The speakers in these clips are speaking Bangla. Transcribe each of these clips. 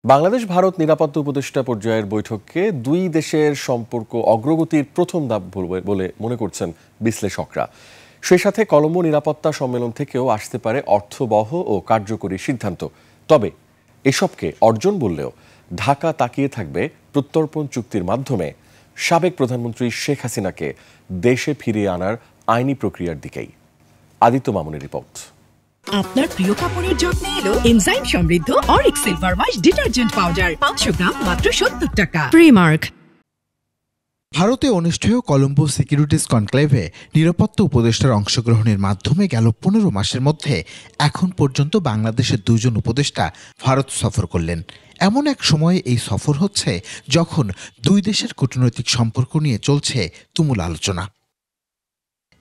বাংলাদেশ ভারত নিরাপত্তা উপদেষ্টা পর্যায়ের বৈঠককে দুই দেশের সম্পর্ক অগ্রগতির প্রথম ধাপ বলে মনে করছেন বিশ্লেষকরা। সেই সাথে কলম্বো নিরাপত্তা সম্মেলন থেকেও আসতে পারে অর্থবহ ও কার্যকরী সিদ্ধান্ত। তবে এসবকে অর্জন বললেও ঢাকা তাকিয়ে থাকবে প্রত্যর্পণ চুক্তির মাধ্যমে সাবেক প্রধানমন্ত্রী শেখ হাসিনাকে দেশে ফিরিয়ে আনার আইনি প্রক্রিয়ার দিকেই। আদিত্য মামুনের রিপোর্ট। আপনার প্রিয় কাপড়ের যত্নে এলো এনজাইম সমৃদ্ধ Arik silver wash detergent powder 500 গ্রাম মাত্র 70 টাকা। প্রিমার্ক। ভারতে অনুষ্ঠেয় কলম্বো সিকিউরিটিজ কনক্লেভে নিরাপত্তা উপদেষ্টার অংশগ্রহণের মাধ্যমে গেল 15 মাসের মধ্যে এখন পর্যন্ত বাংলাদেশের দুজন উপদেষ্টা ভারত সফর করলেন। এমন এক সময়ে এই সফর হচ্ছে যখন দুই দেশের কূটনৈতিক সম্পর্ক নিয়ে চলছে তুমুল আলোচনা।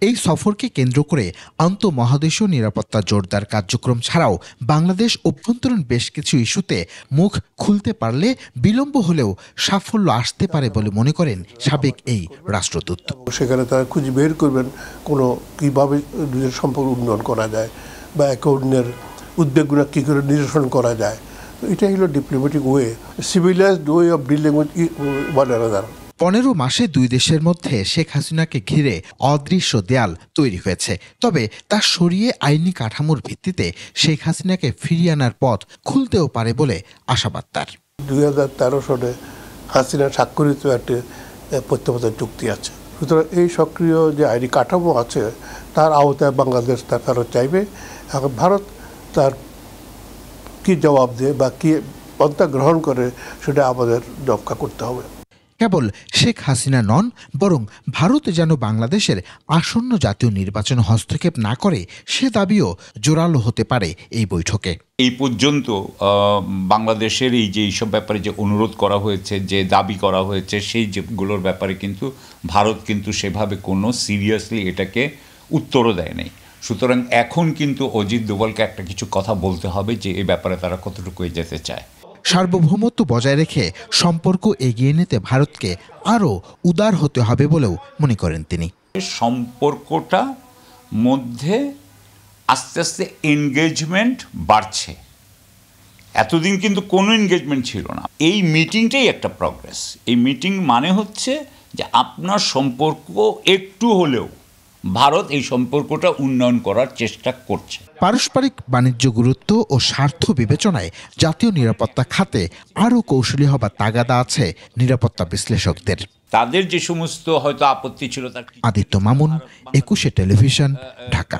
এই সফরকে কেন্দ্র করে আন্তঃমহাদেশীয় নিরাপত্তা জোরদার কার্যক্রম ছাড়াও বাংলাদেশ অভ্যন্তরীণ বেশ কিছু ইস্যুতে মুখ খুলতে পারলে বিলম্ব হলেও সাফল্য আসতে পারে বলে মনে করেন সাবেক এই রাষ্ট্রদূত। সেখানে তারা খুঁজে বের করবেন কোনো কীভাবে নিজের সম্পর্ক উন্নয়ন করা যায় বা একে অন্যের উদ্বেগগুলো কী করে নিরসন করা যায়। তো এটাই হলো diplomatic way, civilised way of dealing with one another. 15 মাসে দুই দেশের মধ্যে শেখ হাসিনাকে ঘিরে অদৃশ্য দেয়াল তৈরি হয়েছে। তবে তা সরিয়ে আইনি কাঠামোর ভিত্তিতে শেখ হাসিনাকে ফিরিয়ে আনার পথ খুলতেও পারে বলে আশাবাদ তার। 2013 সালে হাসিনা স্বাক্ষরিত একটি প্রত্যাবর্তন চুক্তি আছে। সুতরাং এই সক্রিয় যে আইনি কাঠামো আছে তার আওতায় বাংলাদেশ তা ফেরত চাইবে। এখন ভারত তার কি জবাব দেয় বা কি পন্থা গ্রহণ করে সেটা আমাদের রক্ষা করতে হবে। কেবল শেখ হাসিনা নন, বরং ভারত যেন বাংলাদেশের আসন্ন জাতীয় নির্বাচন হস্তক্ষেপ না করে সে দাবিও জোরালো হতে পারে এই বৈঠকে। এই পর্যন্ত বাংলাদেশের এই যে এইসব ব্যাপারে যে অনুরোধ করা হয়েছে, যে দাবি করা হয়েছে, সেই যেগুলোর ব্যাপারে কিন্তু ভারত কিন্তু সেভাবে কোনো সিরিয়াসলি এটাকে উত্তরও দেয় নাই। সুতরাং এখন কিন্তু অজিত দোভালকে একটা কিছু কথা বলতে হবে যে এই ব্যাপারে তারা কতটুকু যেতে চায়। সার্বভৌমত্ব বজায় রেখে সম্পর্ক এগিয়ে নিতে ভারতকে আরও উদার হতে হবে বলেও মনে করেন তিনি। সম্পর্কটা মধ্যে আস্তে আস্তে এনগেজমেন্ট বাড়ছে। এতদিন কিন্তু কোনো এনগেজমেন্ট ছিল না। এই মিটিংটাই একটা প্রগ্রেস। এই মিটিং মানে হচ্ছে যে আপনার সম্পর্ক একটু হলেও ভারত এই সম্পর্কটা উন্নয়ন করার চেষ্টা করছে। পারস্পরিক বাণিজ্য গুরুত্ব ও স্বার্থ বিবেচনায় জাতীয় নিরাপত্তা খাতে আরও কৌশলী হবার তাগাদা আছে নিরাপত্তা বিশ্লেষকদের। তাদের যে সমস্ত হয়তো আপত্তি ছিল তার। আদিত্য মামুন, 21 টেলিভিশন, ঢাকা।